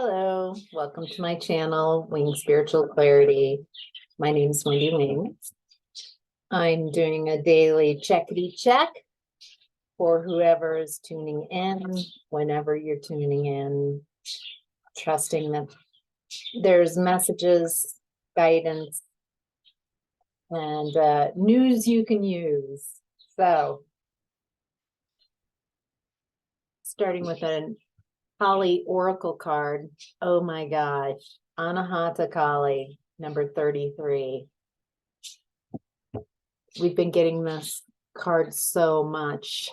Hello, welcome to my channel, Wing Spiritual Clarity. My name is Wendy Wing. I'm doing a daily checkity check for whoever is tuning in, whenever you're tuning in, trusting that there's messages, guidance, and news you can use. So, starting with an Kali Oracle card. Oh my gosh, Anahata Kali, number 33. We've been getting this card so much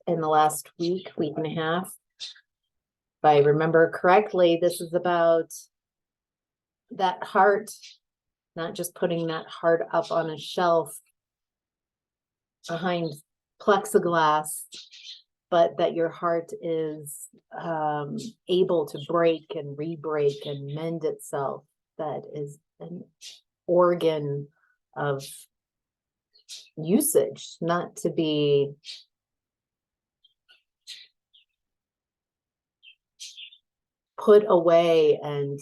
in the last week and a half. If I remember correctly, this is about that heart, not just putting that heart up on a shelf behind plexiglass, but that your heart is able to break and re-break and mend itself. That is an organ of usage, not to be put away. And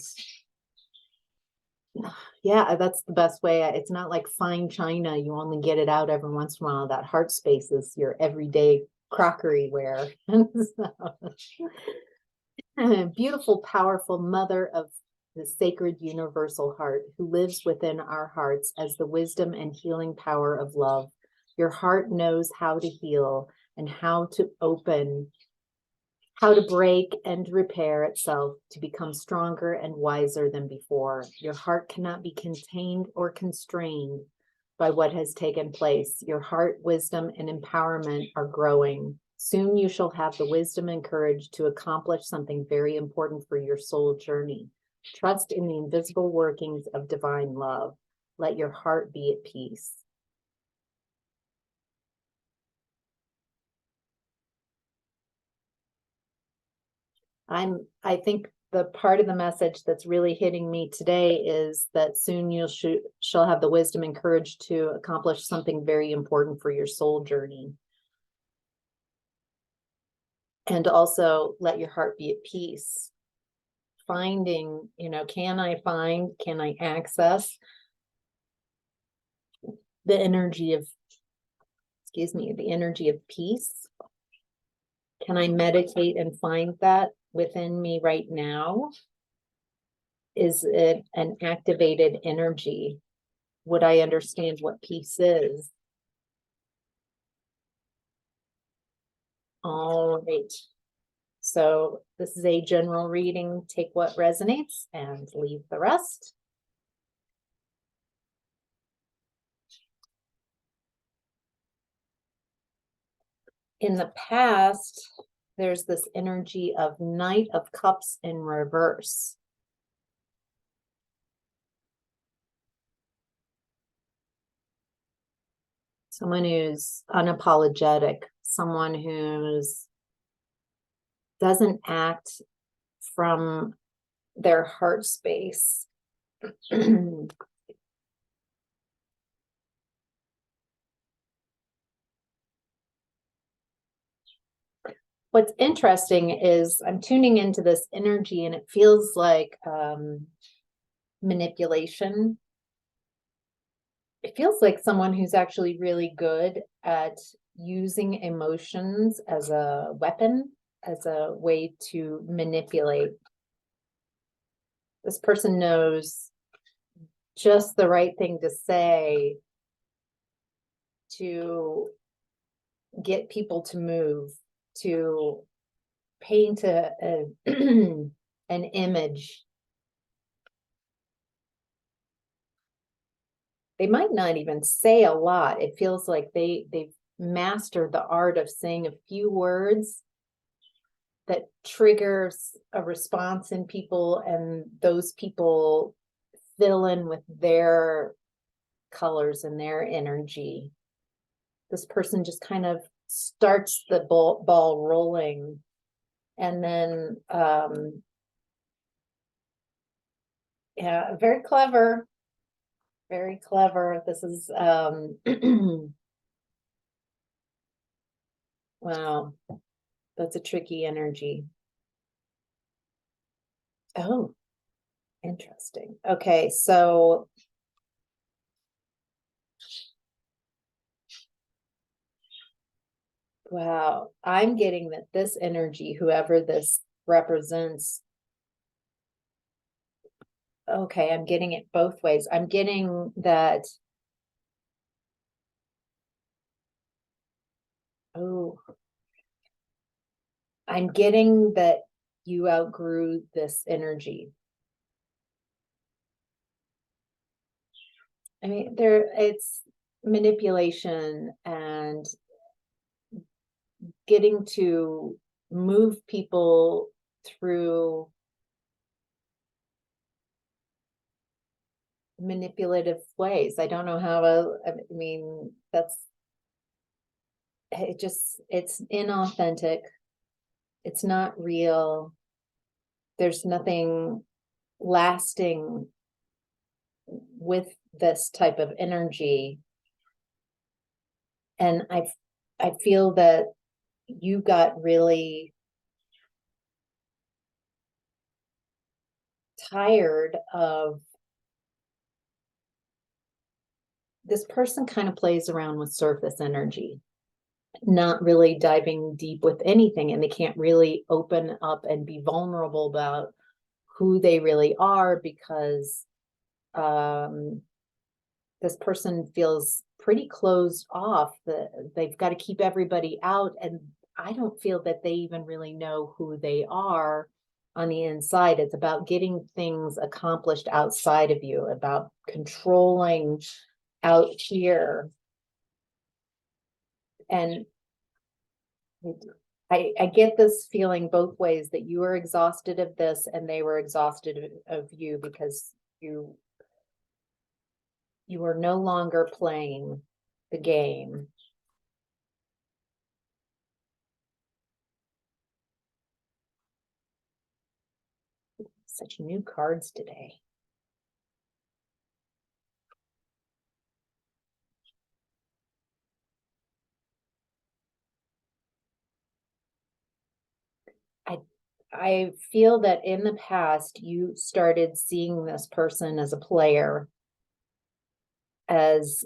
yeah, that's the best way. It's not like fine china. You only get it out every once in a while. That heart space is your everyday crockery ware. Beautiful, powerful mother of the sacred universal heart who lives within our hearts as the wisdom and healing power of love. Your heart knows how to heal and how to open, how to break and repair itself to become stronger and wiser than before. Your heart cannot be contained or constrained by what has taken place. Your heart, wisdom, and empowerment are growing. Soon you shall have the wisdom and courage to accomplish something very important for your soul journey. Trust in the invisible workings of divine love. Let your heart be at peace. I think the part of the message that's really hitting me today is that soon you shall have the wisdom and courage to accomplish something very important for your soul journey. And also let your heart be at peace. Finding, can I access the energy of, the energy of peace? Can I meditate and find that within me right now? Is it an activated energy? Would I understand what peace is? All right. So this is a general reading. Take what resonates and leave the rest. In the past, there's this energy of Knight of Cups in reverse. Someone who's unapologetic, someone who's doesn't act from their heart space. What's interesting is I'm tuning into this energy and it feels like manipulation. It feels like someone who's actually really good at using emotions as a weapon, as a way to manipulate. This person knows just the right thing to say to get people to move, to paint an image. They might not even say a lot. It feels like they've mastered the art of saying a few words that triggers a response in people, and those people fill in with their colors and their energy. This person just kind of starts the ball rolling, and then yeah, very clever. Very clever. This is wow, that's a tricky energy. Oh, interesting. Okay, so wow, I'm getting that this energy, whoever this represents, okay, I'm getting it both ways. I'm getting that, oh, I'm getting that you outgrew this energy. I mean, it's manipulation and getting to move people through manipulative ways. I don't know how to, I mean, it's inauthentic. It's not real. There's nothing lasting with this type of energy. And I feel that you got really tired of this person kind of plays around with surface energy, not really diving deep with anything, and they can't really open up and be vulnerable about who they really are because this person feels pretty closed off. They've got to keep everybody out, and I don't feel that they even really know who they are on the inside. It's about getting things accomplished outside of you, about controlling out here. And I get this feeling both ways, that you were exhausted of this and they were exhausted of you, because you are no longer playing the game. Such new cards today. I feel that in the past, you started seeing this person as a player, as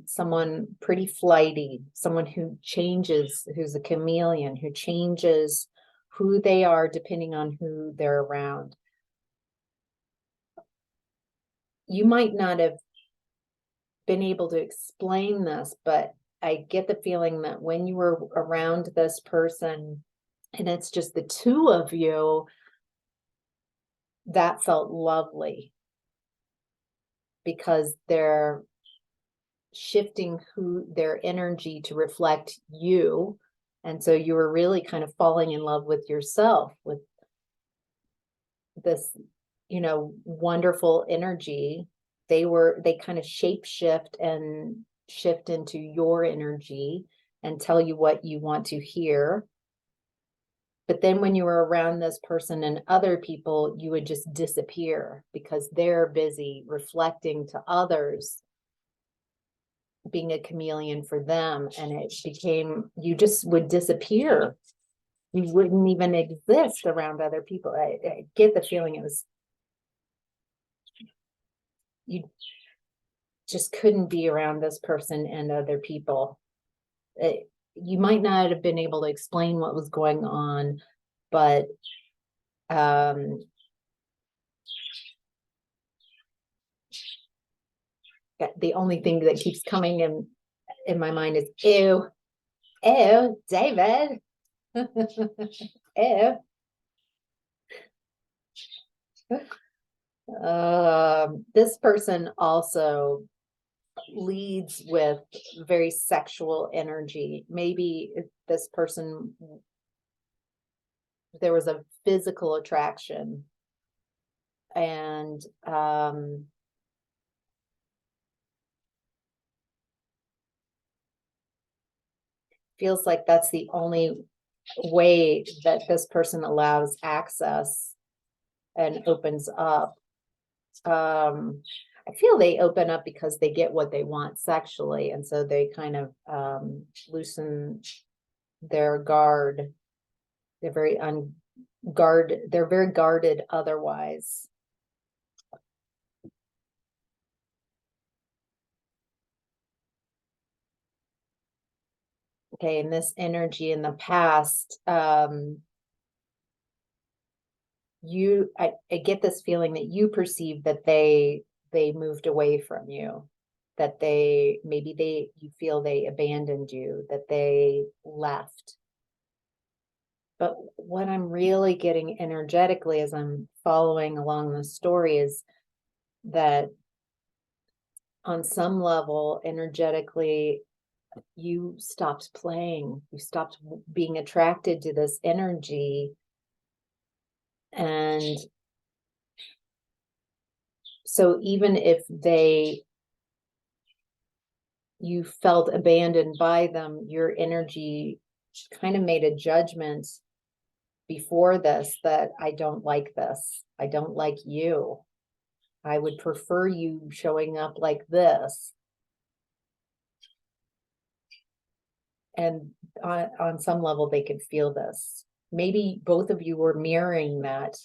someone pretty flighty, someone who changes, who's a chameleon, who changes who they are depending on who they're around. You might not have been able to explain this, but I get the feeling that when you were around this person and it's just the two of you, that felt lovely, because they're shifting their energy to reflect you. And so you were really kind of falling in love with yourself, with this, wonderful energy. They kind of shape shift and shift into your energy and tell you what you want to hear. But then when you were around this person and other people, you would just disappear because they're busy reflecting to others, being a chameleon for them. And it became, you just would disappear. You wouldn't even exist around other people. I get the feeling it was, you just couldn't be around this person and other people. You might not have been able to explain what was going on, but the only thing that keeps coming in my mind is, ew, David. Ew. This person also leads with very sexual energy. Maybe this person, there was a physical attraction, and feels like that's the only way that this person allows access and opens up. I feel they open up because they get what they want sexually, and so they kind of loosen their guard. They're very unguarded. They're very guarded otherwise. Okay, and this energy in the past, I get this feeling that you perceive that they moved away from you, that you feel they abandoned you, that they left. But what I'm really getting energetically as I'm following along the story is that on some level, energetically, you stopped playing, you stopped being attracted to this energy. And so even if you felt abandoned by them, your energy kind of made a judgment before this that I don't like this. I don't like you. I would prefer you showing up like this. And on some level, they could feel this. Maybe both of you were mirroring that.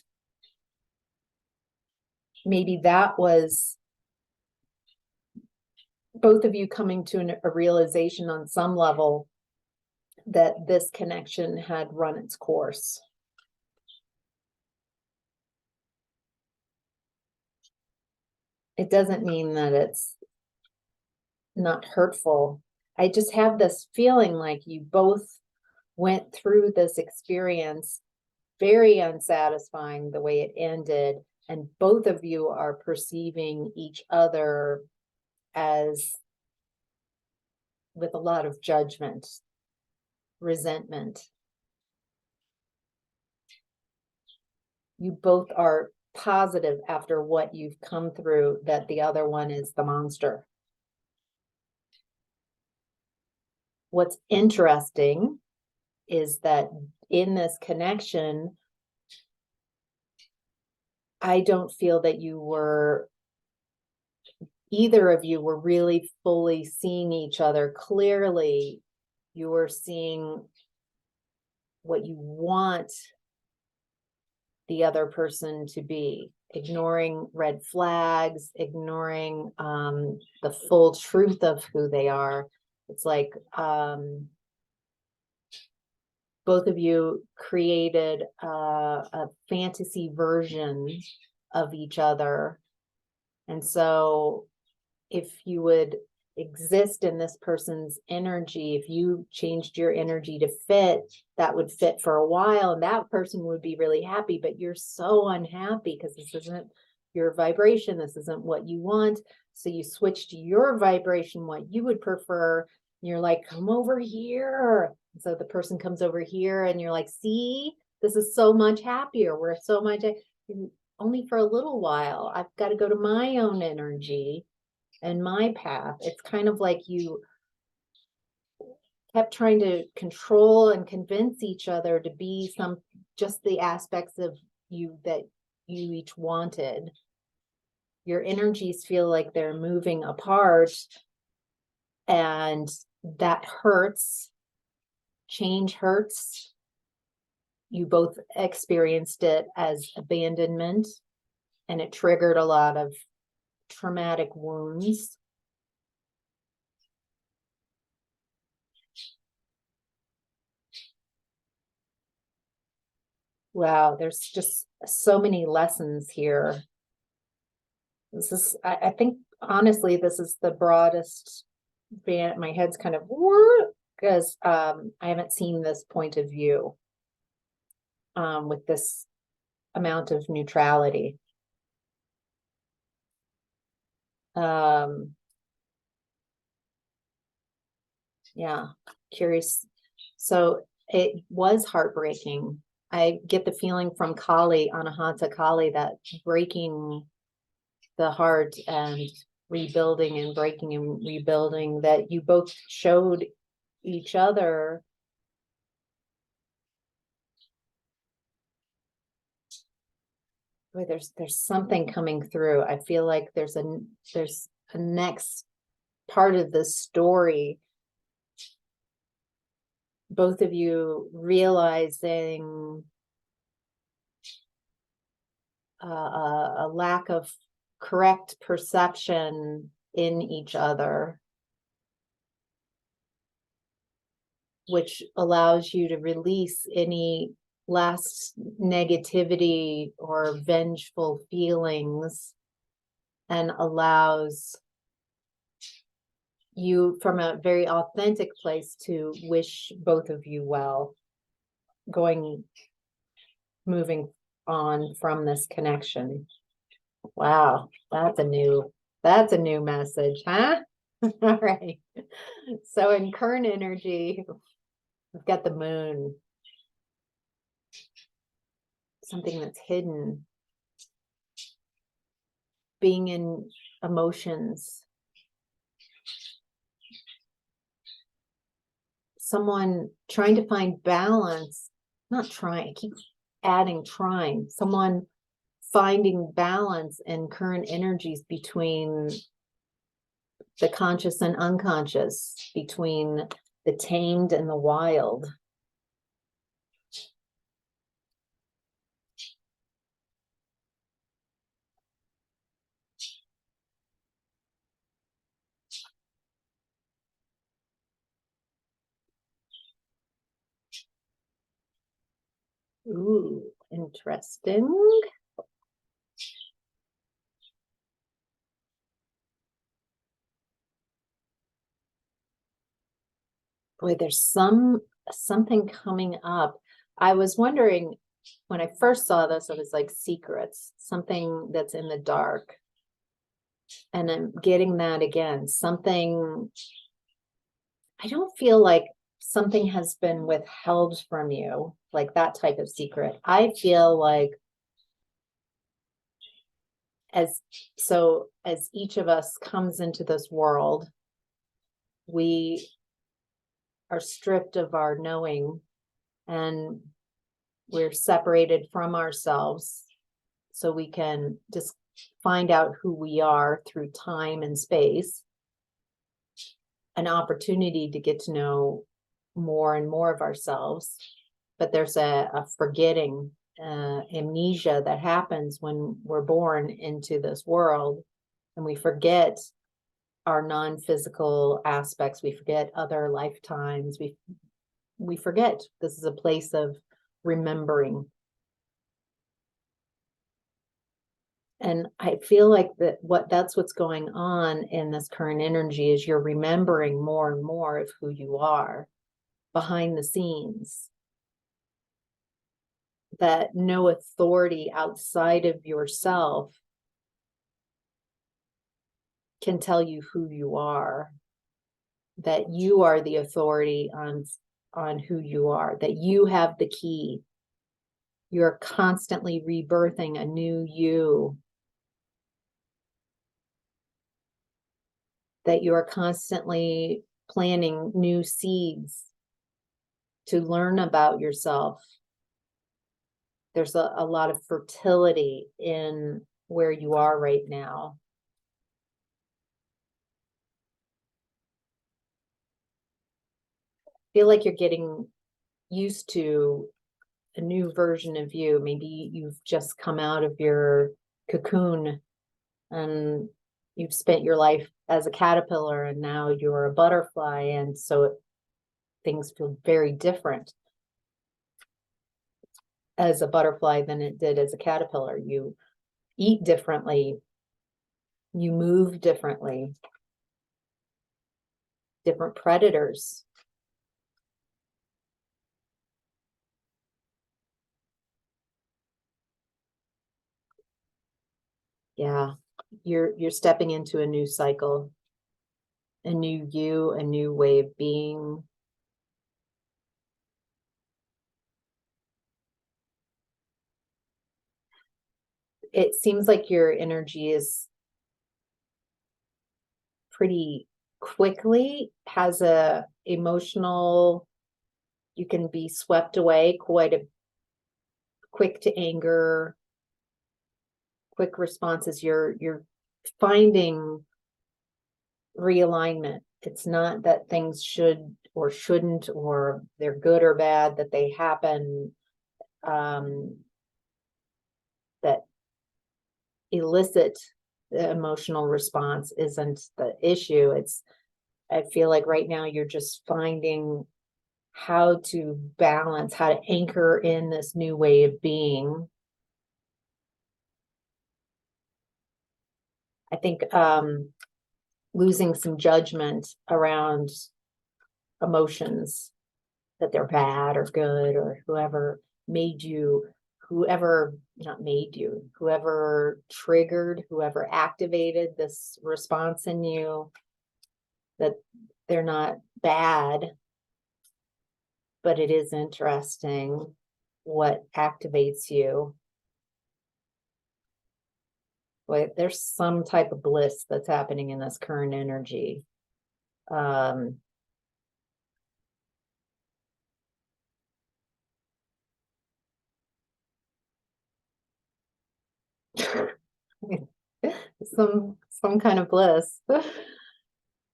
Maybe that was both of you coming to a realization on some level that this connection had run its course. It doesn't mean that it's not hurtful. I just have this feeling like you both went through this experience, very unsatisfying the way it ended, and both of you are perceiving each other as with a lot of judgment, resentment. You both are positive after what you've come through that the other one is the monster. What's interesting is that in this connection, I don't feel that either of you were really fully seeing each other clearly. You were seeing what you want the other person to be, ignoring red flags, ignoring the full truth of who they are. It's like both of you created a fantasy version of each other. And so if you would exist in this person's energy, if you changed your energy to fit, that would fit for a while and that person would be really happy, but you're so unhappy because this isn't your vibration, this isn't what you want. So you switch to your vibration, what you would prefer, and you're like, come over here. So the person comes over here and you're like, see, this is so much happier, we're so much, only for a little while, I've got to go to my own energy and my path. It's kind of like you kept trying to control and convince each other to be just the aspects of you that you each wanted. Your energies feel like they're moving apart, and that hurts. Change hurts. You both experienced it as abandonment, and it triggered a lot of traumatic wounds. Wow, there's just so many lessons here. This is, I think, honestly, this is the broadest band. My head's kind of, because I haven't seen this point of view with this amount of neutrality. Yeah, curious. So it was heartbreaking. I get the feeling from Kali, Anahata Kali, that breaking the heart and rebuilding and breaking and rebuilding, that you both showed each other boy, there's something coming through. I feel like there's a next part of the story both of you realizing a lack of correct perception in each other, which allows you to release any last negativity or vengeful feelings, and allows you from a very authentic place to wish both of you well, moving on from this connection. Wow, that's a new message, huh? All right. So in current energy, we've got the moon, something that's hidden, being in emotions, someone trying to find balance, not trying, I keep adding trying, someone finding balance in current energies between the conscious and unconscious, between the tamed and the wild. Ooh, interesting. Boy, there's something coming up. I was wondering when I first saw this, it was like secrets, something that's in the dark. And I'm getting that again, something, I don't feel like something has been withheld from you, like that type of secret. I feel like as each of us comes into this world, we are stripped of our knowing and we're separated from ourselves so we can just find out who we are through time and space, an opportunity to get to know more and more of ourselves. But there's a forgetting, amnesia that happens when we're born into this world, and we forget our non-physical aspects. We forget other lifetimes. We forget this is a place of remembering. And I feel like that's what's going on in this current energy, is you're remembering more and more of who you are behind the scenes. That no authority outside of yourself can tell you who you are. That you are the authority on who you are, that you have the key. You're constantly rebirthing a new you. That you are constantly planting new seeds to learn about yourself. There's a lot of fertility in where you are right now. I feel like you're getting used to a new version of you. Maybe you've just come out of your cocoon and you've spent your life as a caterpillar and now you're a butterfly, and so things feel very different as a butterfly than it did as a caterpillar. You eat differently, you move differently, different predators. Yeah, you're stepping into a new cycle, a new you, a new way of being. It seems like your energy is pretty quickly, has a emotional, you can be swept away, quite a quick to anger, quick responses. You're finding realignment it's not that things should or shouldn't, or they're good or bad, that they happen, that elicit the emotional response isn't the issue. It's, I feel like right now you're just finding how to balance, how to anchor in this new way of being. I think losing some judgment around emotions, that they're bad or good, or whoever made you, whoever not made you, whoever triggered, whoever activated this response in you, that they're not bad, but it is interesting what activates you. Like, there's some type of bliss that's happening in this current energy. some kind of bliss.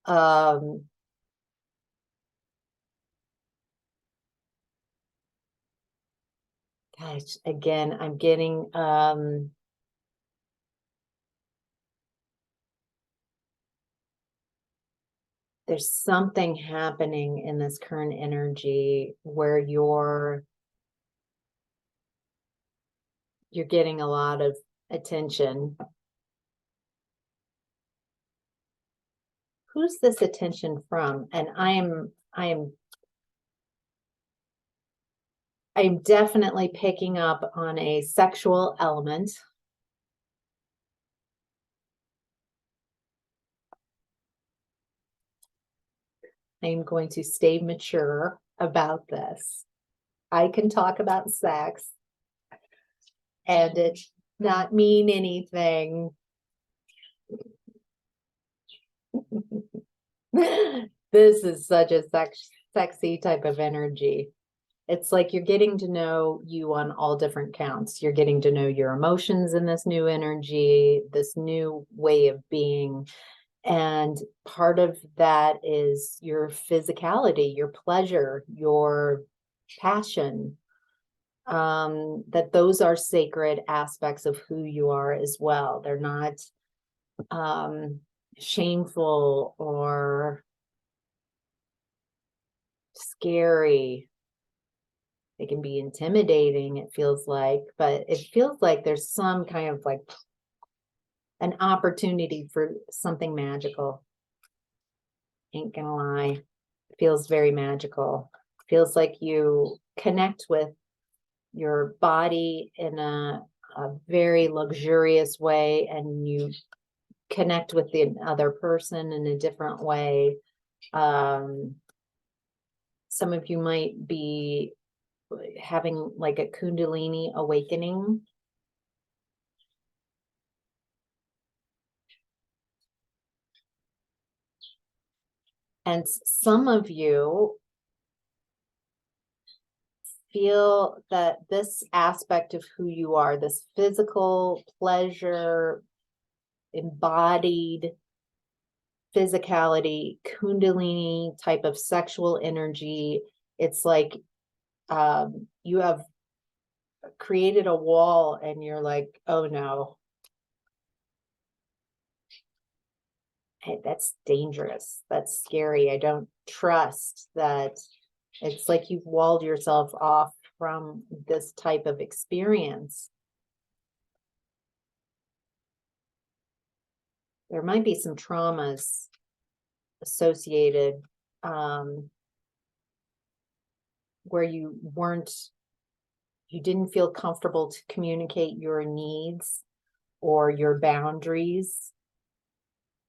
Gosh, again, I'm getting there's something happening in this current energy where you're getting a lot of attention. Who's this attention from? And I'm definitely picking up on a sexual element. I'm going to stay mature about this. I can talk about sex and it not mean anything. This is such a sexy type of energy. It's like you're getting to know you on all different counts. You're getting to know your emotions in this new energy, this new way of being. And part of that is your physicality, your pleasure, your passion. That those are sacred aspects of who you are as well. They're not shameful or scary. They can be intimidating, it feels like, but it feels like there's some kind of like an opportunity for something magical. Ain't gonna lie. It feels very magical. It feels like you connect with your body in a very luxurious way, and you connect with the other person in a different way. Some of you might be having like a Kundalini awakening. And some of you feel that this aspect of who you are, this physical pleasure, embodied physicality, Kundalini type of sexual energy, it's like you have created a wall and you're like, oh no, hey, that's dangerous, that's scary, I don't trust that. It's like you've walled yourself off from this type of experience. There might be some traumas associated where you didn't feel comfortable to communicate your needs or your boundaries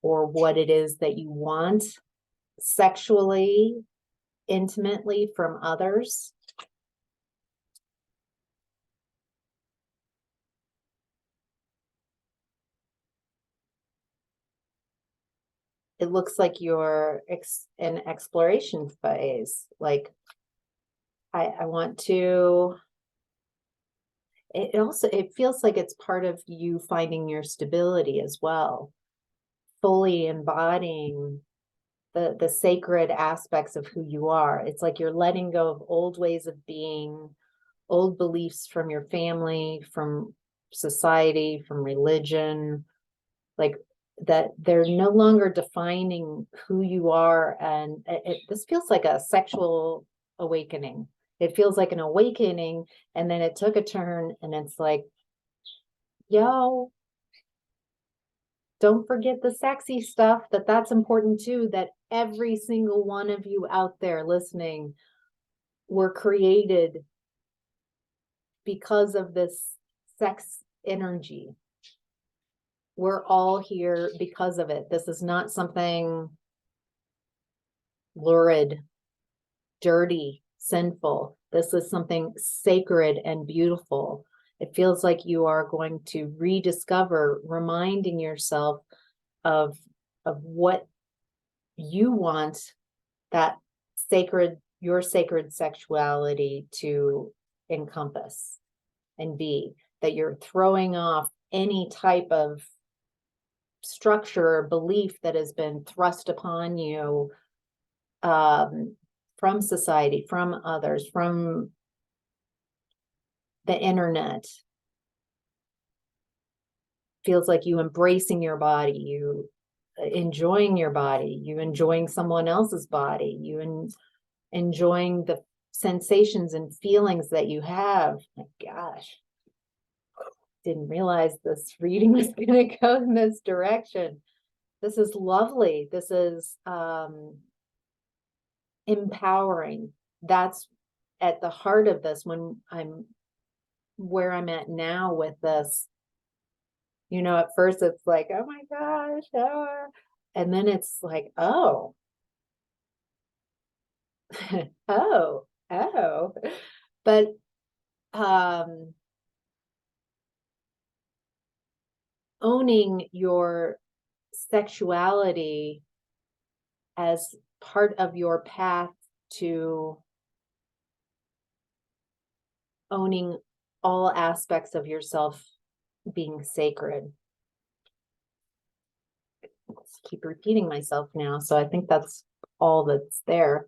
or what it is that you want sexually, intimately from others. It looks like you're in exploration phase. Like, I want to, it feels like it's part of you finding your stability as well, fully embodying the sacred aspects of who you are. It's like you're letting go of old ways of being, old beliefs from your family, from society, from religion, like that they're no longer defining who you are. And this feels like a sexual awakening. It feels like an awakening, and then it took a turn, and it's like, yo, don't forget the sexy stuff, that's important too, that every single one of you out there listening were created because of this sex energy. We're all here because of it. This is not something lurid, dirty, sinful. This is something sacred and beautiful. It feels like you are going to rediscover, reminding yourself of what you want that sacred, your sacred sexuality to encompass and be, that you're throwing off any type of structure or belief that has been thrust upon you from society, from others, from the internet. Feels like you embracing your body, you enjoying your body, you enjoying someone else's body, you enjoying the sensations and feelings that you have. My gosh, didn't realize this reading was going to go in this direction. This is lovely. This is empowering. That's at the heart of this. When I'm where I'm at now with this, you know, at first it's like, oh my gosh, and then it's like, oh, oh, but owning your sexuality as part of your path to owning all aspects of yourself being sacred. Let's keep repeating myself now, so I think that's all that's there.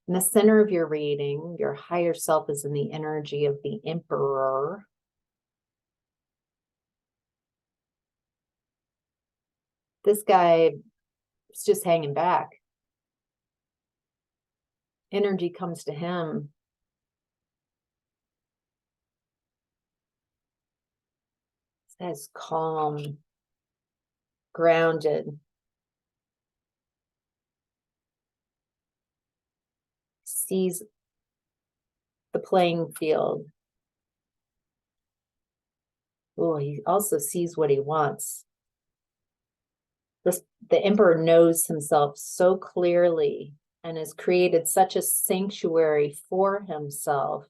In the center of your reading, your higher self is in the energy of the Emperor. This guy is just hanging back. Energy comes to him. As calm, grounded, sees the playing field. Oh, he also sees what he wants. The Emperor knows himself so clearly and has created such a sanctuary for himself.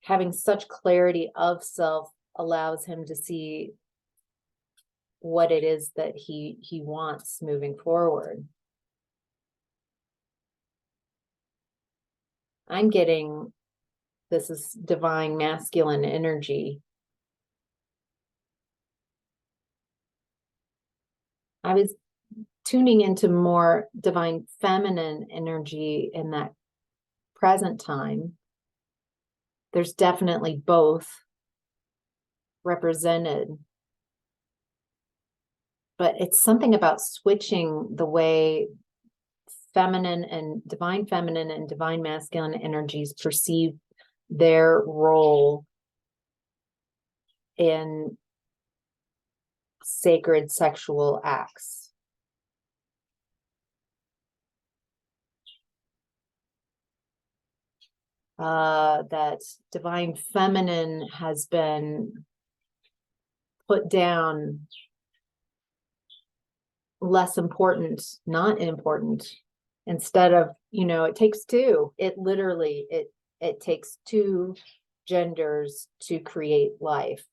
Having such clarity of self allows him to see what it is that he wants moving forward. I'm getting, this is divine masculine energy. I was tuning into more divine feminine energy in that present time. There's definitely both represented, but it's something about switching the way feminine and divine masculine energies perceive their role in sacred sexual acts. That divine feminine has been put down, less important, not important. Instead of, you know, it takes two. It literally, it takes two genders to create life.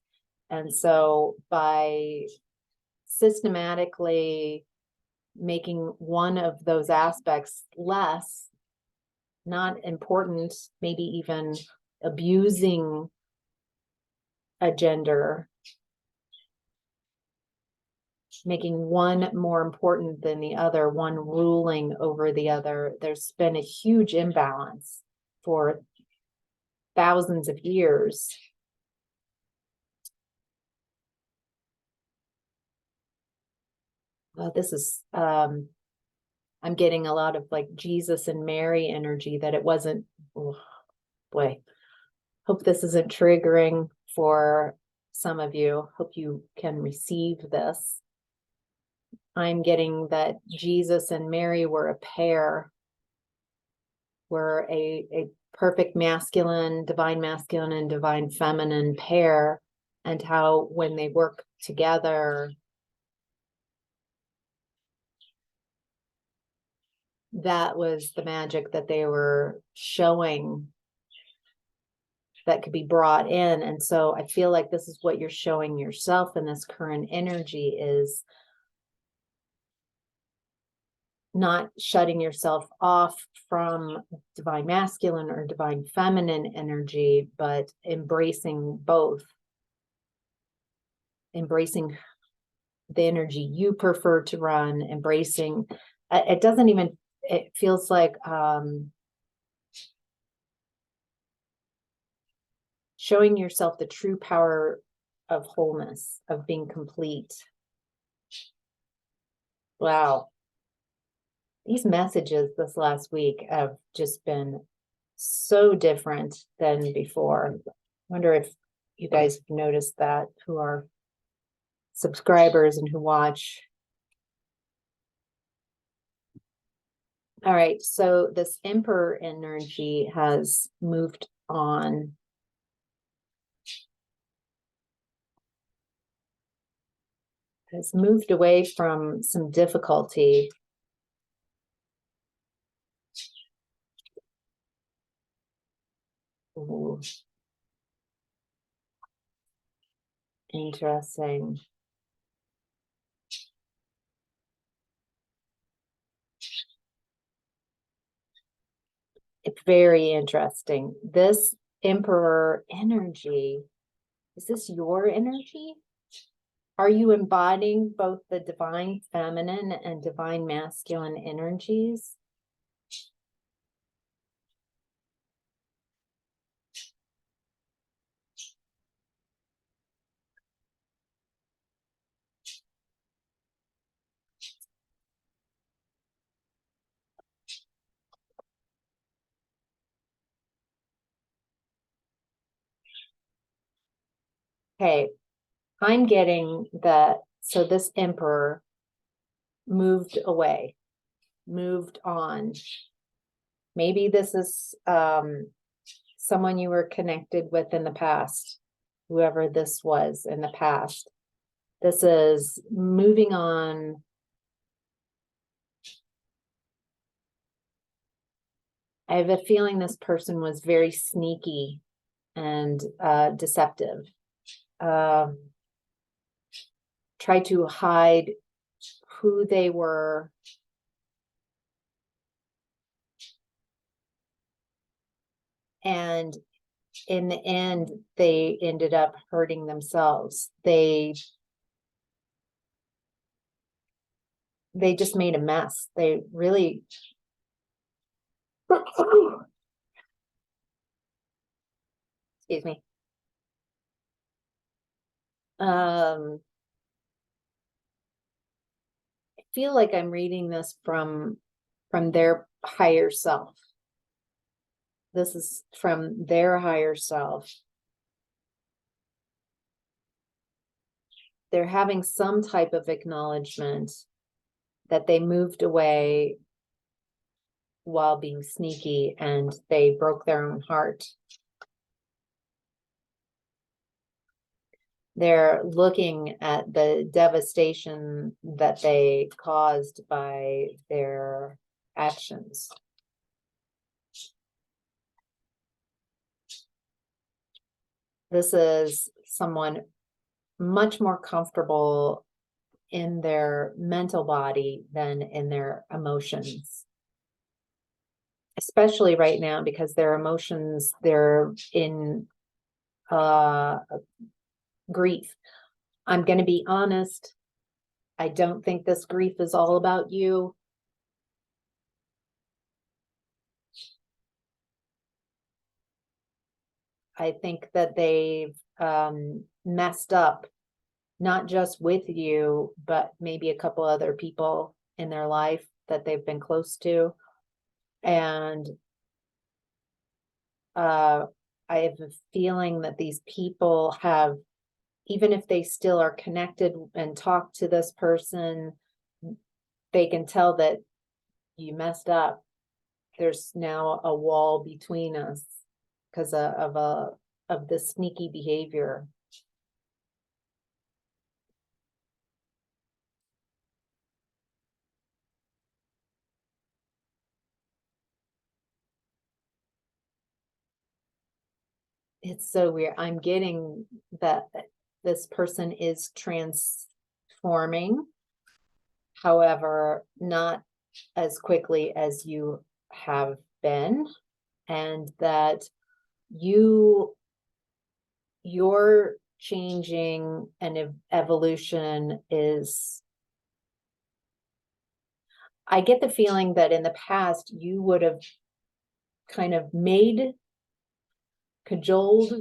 And so by systematically making one of those aspects less, not important, maybe even abusing a gender, making one more important than the other, one ruling over the other. There's been a huge imbalance for thousands of years. This is, I'm getting a lot of like Jesus and Mary energy, that it wasn't, oh boy, hope this isn't triggering for some of you. Hope you can receive this. I'm getting that Jesus and Mary were a pair, were a perfect masculine, divine masculine and divine feminine pair, and how when they work together, that was the magic that they were showing that could be brought in. And so I feel like this is what you're showing yourself in this current energy, is not shutting yourself off from divine masculine or divine feminine energy, but embracing both. Embracing the energy you prefer to run, embracing, it doesn't even, it feels like showing yourself the true power of wholeness, of being complete. Wow. These messages this last week have just been so different than before. I wonder if you guys have noticed that, who are subscribers and who watch. All right, so this Emperor energy has moved on. Has moved away from some difficulty. Ooh. Interesting. It's very interesting. This Emperor energy, is this your energy? Are you embodying both the divine feminine and divine masculine energies? Okay, I'm getting that. So this Emperor moved away, moved on. Maybe this is someone you were connected with in the past, whoever this was in the past. This is moving on. I have a feeling this person was very sneaky and deceptive. Tried to hide who they were. And in the end, they ended up hurting themselves. They just made a mess. They really excuse me. I feel like I'm reading this from their higher self. This is from their higher self. They're having some type of acknowledgement that they moved away while being sneaky and they broke their own heart. They're looking at the devastation that they caused by their actions. This is someone much more comfortable in their mental body than in their emotions. Especially right now, because their emotions, they're in grief. I'm going to be honest. I don't think this grief is all about you. I think that they've messed up, not just with you, but maybe a couple other people in their life that they've been close to. And I have a feeling that these people have, even if they still are connected and talk to this person, they can tell that you messed up. There's now a wall between us because of this sneaky behavior. It's so weird. I'm getting that this person is transforming, however, not as quickly as you have been, and that your changing and evolution is, I get the feeling that in the past you would have kind of made, cajoled,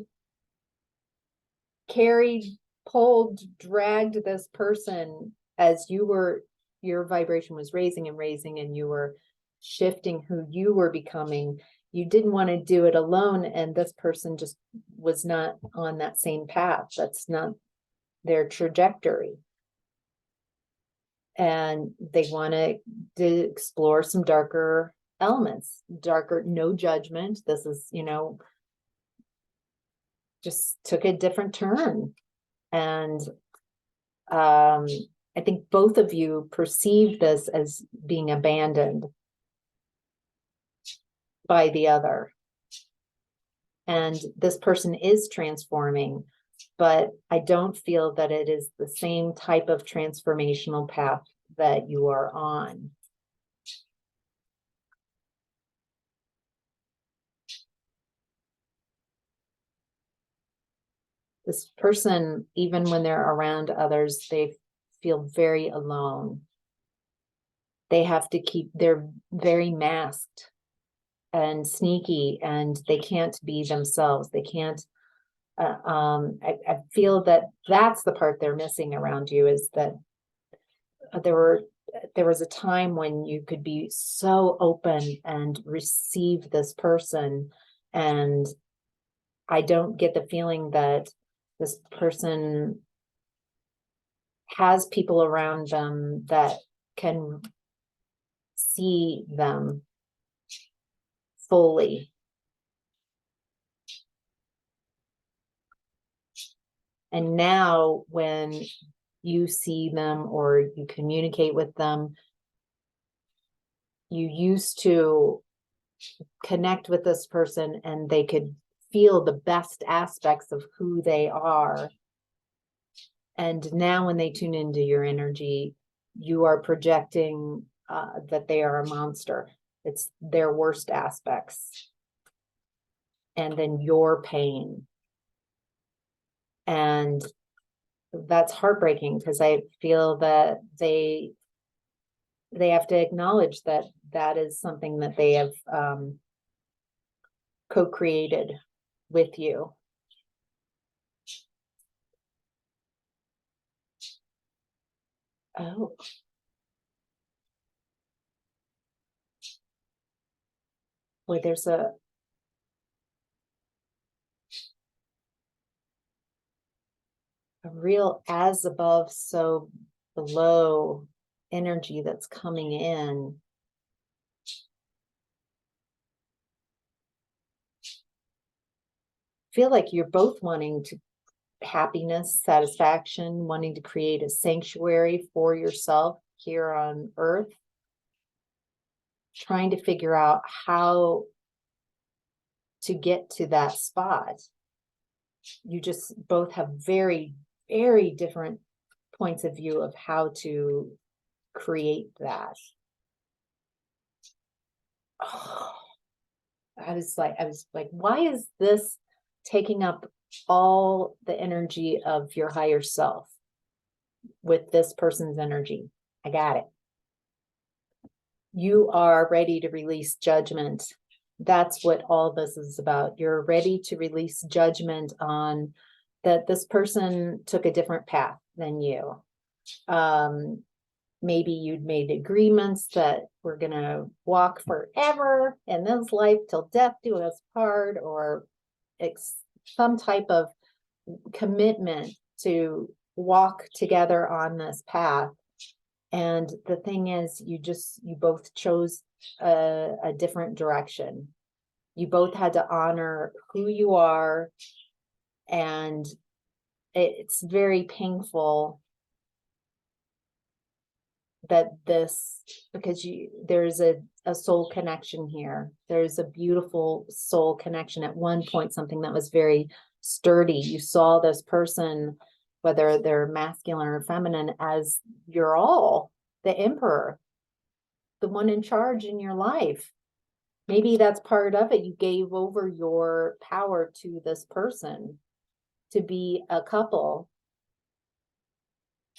carried, pulled, dragged this person as your vibration was raising and raising, and you were shifting who you were becoming. You didn't want to do it alone, and this person just was not on that same path. That's not their trajectory. And they want to explore some darker elements, no judgment. This is, just took a different turn. And I think both of you perceive this as being abandoned by the other. And this person is transforming, but I don't feel that it is the same type of transformational path that you are on. This person, even when they're around others, they feel very alone. They're very masked and sneaky, and they can't be themselves. They can't, I feel that that's the part they're missing around you, is that there was a time when you could be so open and receive this person. And I don't get the feeling that this person has people around them that can see them fully. And now when you see them or you communicate with them, you used to connect with this person and they could feel the best aspects of who they are. And now when they tune into your energy, you are projecting that they are a monster. It's their worst aspects. And then your pain. And that's heartbreaking, because I feel that they have to acknowledge that that is something that they have co-created with you. Oh. Boy, there's a real as above, so below energy that's coming in. Feel like you're both wanting to happiness, satisfaction, wanting to create a sanctuary for yourself here on Earth, trying to figure out how to get to that spot. You just both have very, very different points of view of how to create that. Oh, I was like, why is this taking up all the energy of your higher self? with this person's energy. I got it. You are ready to release judgment. That's what all this is about. You're ready to release judgment on that this person took a different path than you. Maybe you'd made agreements that we're going to walk forever in this life till death do us part, or some type of commitment to walk together on this path. And the thing is, you both chose a different direction. You both had to honor who you are. And it's very painful that because there's a soul connection here. There's a beautiful soul connection. At one point, something that was very sturdy. You saw this person, whether they're masculine or feminine, as you're all the emperor, the one in charge in your life. Maybe that's part of it. You gave over your power to this person to be a couple.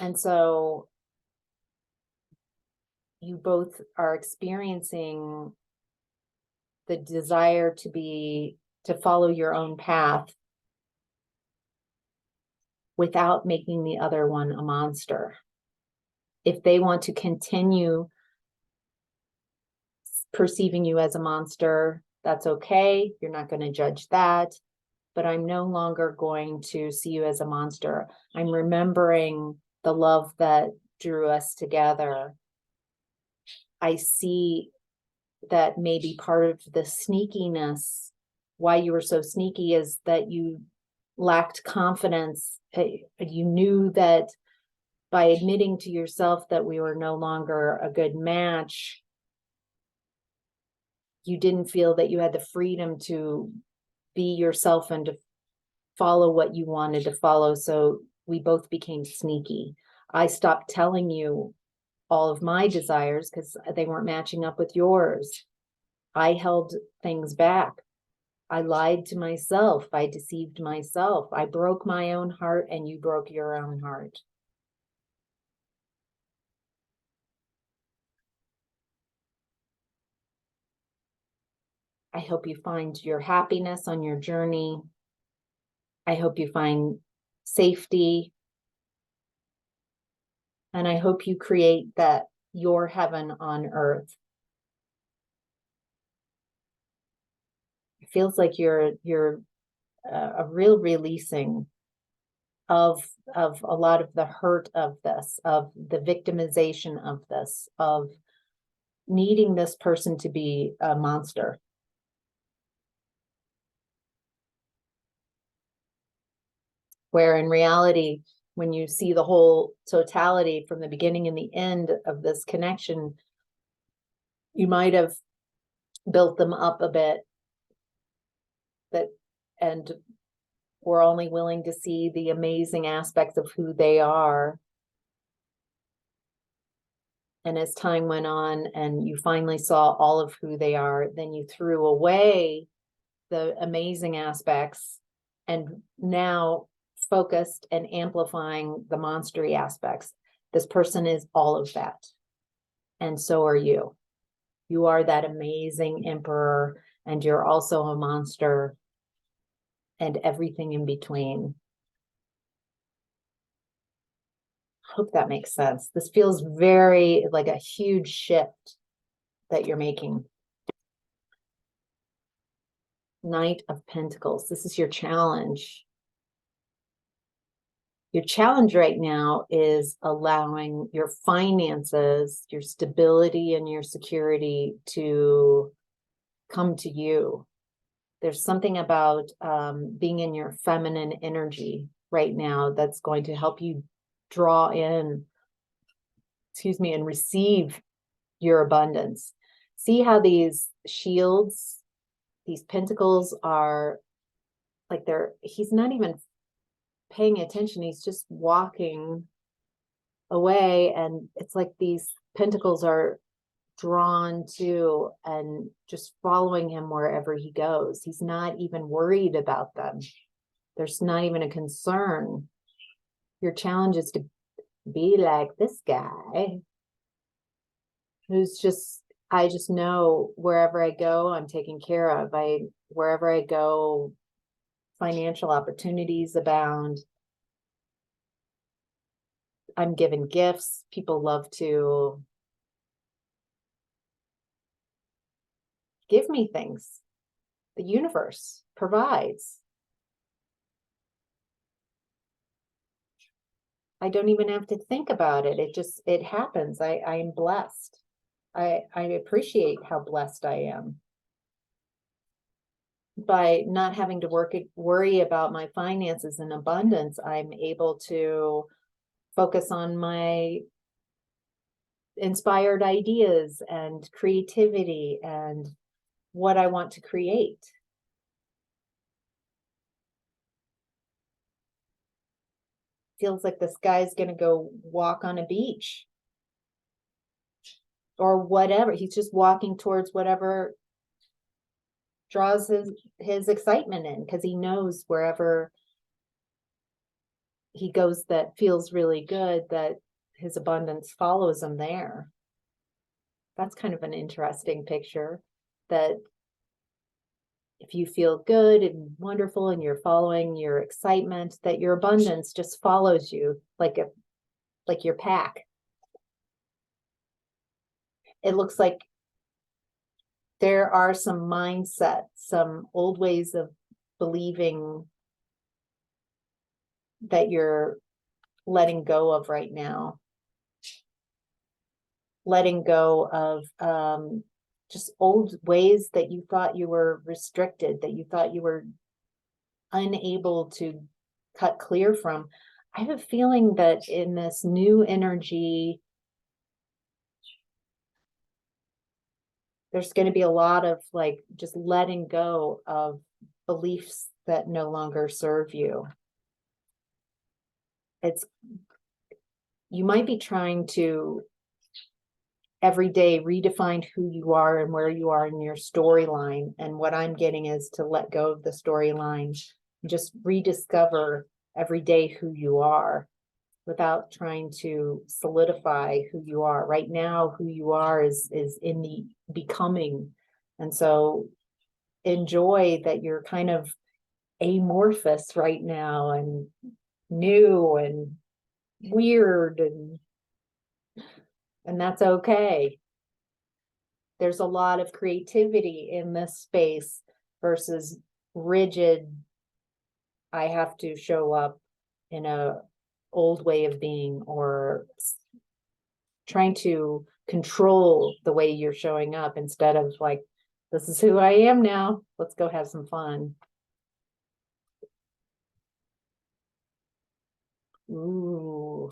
And so you both are experiencing the desire to follow your own path without making the other one a monster. If they want to continue perceiving you as a monster, that's okay. You're not going to judge that. But I'm no longer going to see you as a monster. I'm remembering the love that drew us together. I see that maybe part of the sneakiness, why you were so sneaky, is that you lacked confidence. You knew that by admitting to yourself that we were no longer a good match, you didn't feel that you had the freedom to be yourself and to follow what you wanted to follow. So we both became sneaky. I stopped telling you all of my desires because they weren't matching up with yours. I held things back. I lied to myself. I deceived myself. I broke my own heart and you broke your own heart. I hope you find your happiness on your journey. I hope you find safety. And I hope you create your heaven on earth. It feels like you're a real releasing of a lot of the hurt of this, of the victimization of this, of needing this person to be a monster. Where in reality, when you see the whole totality from the beginning and the end of this connection, you might have built them up a bit, and were only willing to see the amazing aspects of who they are. And as time went on and you finally saw all of who they are, then you threw away the amazing aspects and now focused and amplifying the monstery aspects. This person is all of that. And so are you. You are that amazing emperor, and you're also a monster and everything in between. Hope that makes sense. This feels very like a huge shift that you're making. Knight of Pentacles. This is your challenge. Your challenge right now is allowing your finances, your stability, and your security to come to you. There's something about being in your feminine energy right now that's going to help you draw in, and receive your abundance. See how these shields, these pentacles are like he's not even paying attention. He's just walking away. And it's like these pentacles are drawn to and just following him wherever he goes. He's not even worried about them. There's not even a concern. Your challenge is to be like this guy who's just, I just know wherever I go, I'm taken care of. Wherever I go, financial opportunities abound. I'm given gifts. People love to give me things. The universe provides. I don't even have to think about it. It happens. I am blessed. I appreciate how blessed I am. By not having to worry about my finances and abundance, I'm able to focus on my inspired ideas and creativity and what I want to create. Feels like this guy's going to go walk on a beach or whatever. He's just walking towards whatever draws his excitement in, because he knows wherever he goes that feels really good, that his abundance follows him there. That's kind of an interesting picture, that if you feel good and wonderful and you're following your excitement, that your abundance just follows you like your pack. It looks like there are some mindsets, some old ways of believing that you're letting go of right now. Letting go of just old ways that you thought you were restricted, that you thought you were unable to cut clear from. I have a feeling that in this new energy, there's going to be a lot of like just letting go of beliefs that no longer serve you. You might be trying to every day redefine who you are and where you are in your storyline. And what I'm getting is to let go of the storyline, just rediscover every day who you are without trying to solidify who you are. Right now, who you are is in the becoming. And so enjoy that you're kind of amorphous right now and new and weird, and that's okay. There's a lot of creativity in this space versus rigid, I have to show up in a old way of being, or trying to control the way you're showing up instead of like, this is who I am now. Let's go have some fun. Ooh.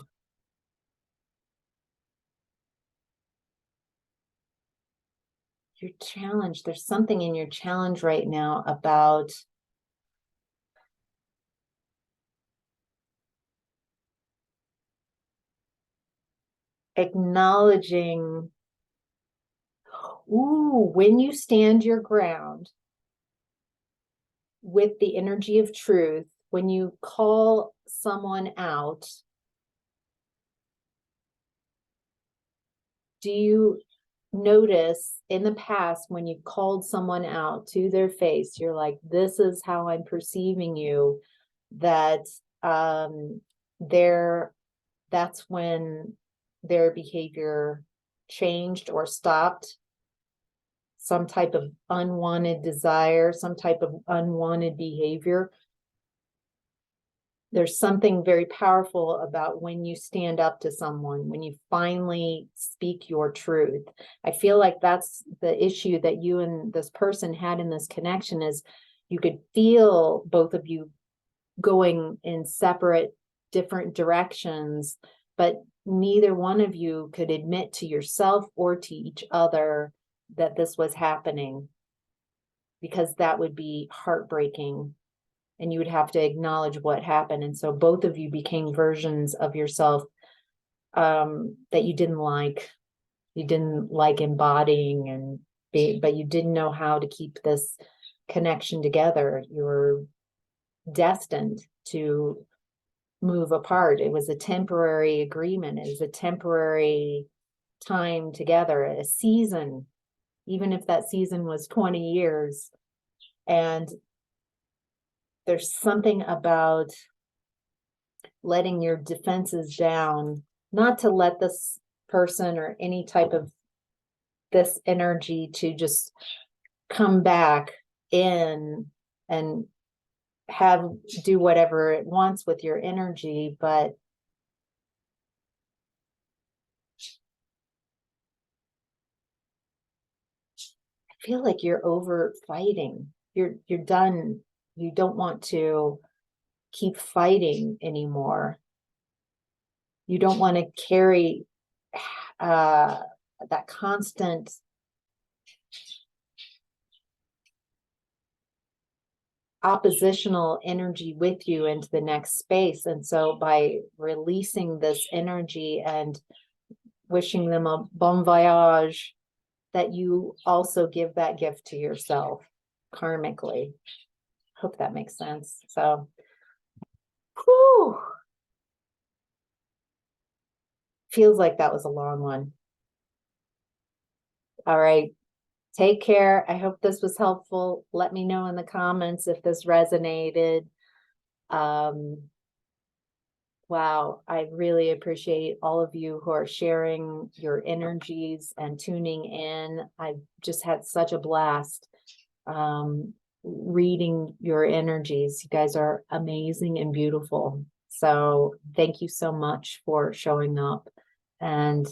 Your challenge, there's something in your challenge right now about acknowledging, when you stand your ground with the energy of truth, when you call someone out, do you notice in the past when you called someone out to their face, you're like, this is how I'm perceiving you, that that's when their behavior changed or stopped? Some type of unwanted desire, some type of unwanted behavior. There's something very powerful about when you stand up to someone, when you finally speak your truth. I feel like that's the issue that you and this person had in this connection, is you could feel both of you going in separate, different directions, but neither one of you could admit to yourself or to each other that this was happening, because that would be heartbreaking. And you would have to acknowledge what happened. And so both of you became versions of yourself that you didn't like. You didn't like embodying, but you didn't know how to keep this connection together. You were destined to move apart. It was a temporary agreement. It was a temporary time together, a season, even if that season was 20 years. And there's something about letting your defenses down, not to let this person or any type of this energy to just come back in and do whatever it wants with your energy, but I feel like you're over fighting. You're done. You don't want to keep fighting anymore. You don't want to carry that constant oppositional energy with you into the next space. And so by releasing this energy and wishing them a bon voyage, that you also give that gift to yourself karmically. Hope that makes sense. So, whew. Feels like that was a long one. All right. Take care. I hope this was helpful. Let me know in the comments if this resonated. Wow, I really appreciate all of you who are sharing your energies and tuning in. I've just had such a blast reading your energies. You guys are amazing and beautiful. So thank you so much for showing up and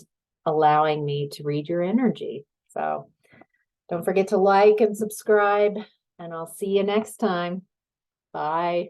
allowing me to read your energy. So don't forget to like and subscribe, and I'll see you next time. Bye.